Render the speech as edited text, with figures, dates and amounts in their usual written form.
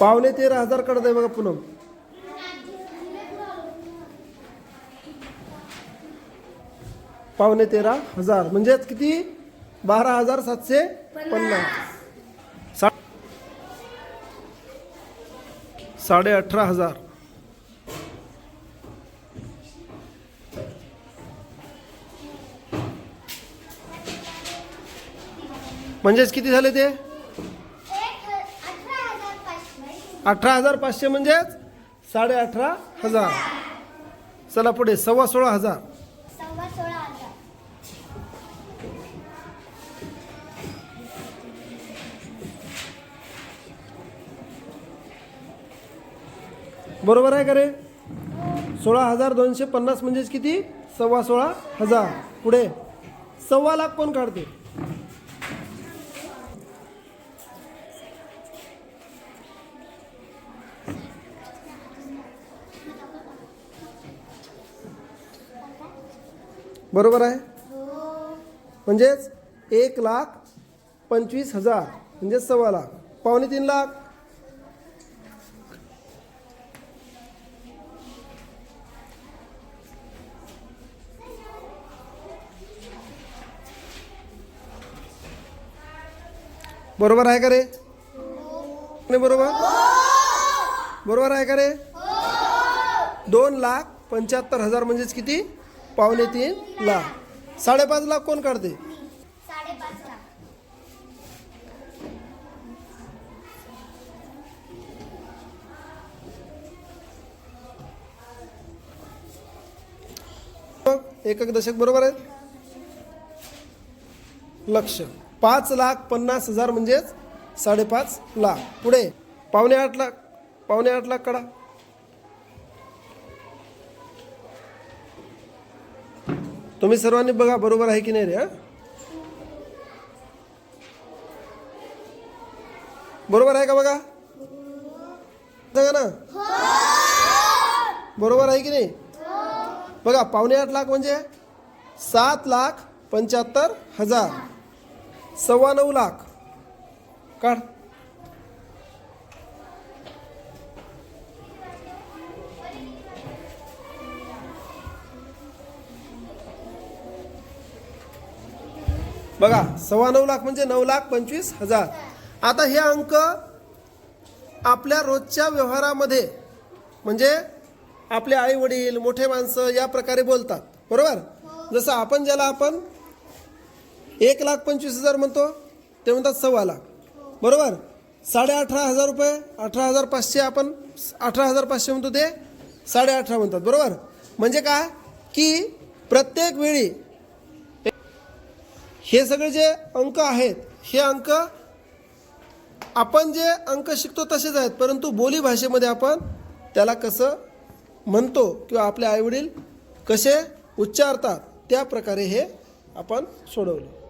13,000 काढत आहे बघा पूनम. पावणे 13,000 म्हणजेच किती? 12,750. 18,500. म्हणजेच किती झाले ते? 18,500 म्हणजेच 18,500. चला पुढे 16,500. बरोबर आहे का रे? 16,250 म्हणजेच किती? 16,500. पुढे 1.25 लाख कोण काढते? बरोबर आहे. म्हणजेच 1,25,000 म्हणजे 1.25 लाख. पावणे 3 लाख. बरोबर आहे का रे? नाही बरोबर? बरोबर आहे का रे? 2,75,000 म्हणजेच किती? पावणे 3 लाख. 5.5 लाख कोण काढते? 5.5 लाख. एकक दशक बरोबर आहे. लक्ष 5,50,000 म्हणजेच 5.5 लाख. पुढे पावणे 8 लाख. पावणे 8 लाख काढा. तुम्ही सर्वांनी बघा बरोबर आहे की नाही रे? बरोबर आहे का बघा? सांगा ना. बरोबर आहे की नाही? बघा पावणे 8 लाख म्हणजे 7,75,000. 9.25 लाख काढ. बघा 9.25 लाख म्हणजे 9,25,000. आता हे अंक आपल्या रोजच्या व्यवहारामध्ये म्हणजे आपले आई वडील मोठे माणसं या प्रकारे बोलतात. बरोबर? जसं आपण ज्याला आपण 1,25,000 म्हणतो ते म्हणतात 1.25 लाख. बरोबर? 18,500 रुपये 18,500 आपण 18,500 म्हणतो ते 18.5 म्हणतात. बरोबर? म्हणजे काय की प्रत्येक वेळी हे सगळे जे अंक आहेत हे अंक आपण जे अंक शिकतो तसेच आहेत, परंतु बोली भाषेमध्ये आपण त्याला कसं म्हणतो किंवा आपले आईवडील कसे उच्चारतात त्या प्रकारे हे आपण सोडवलं.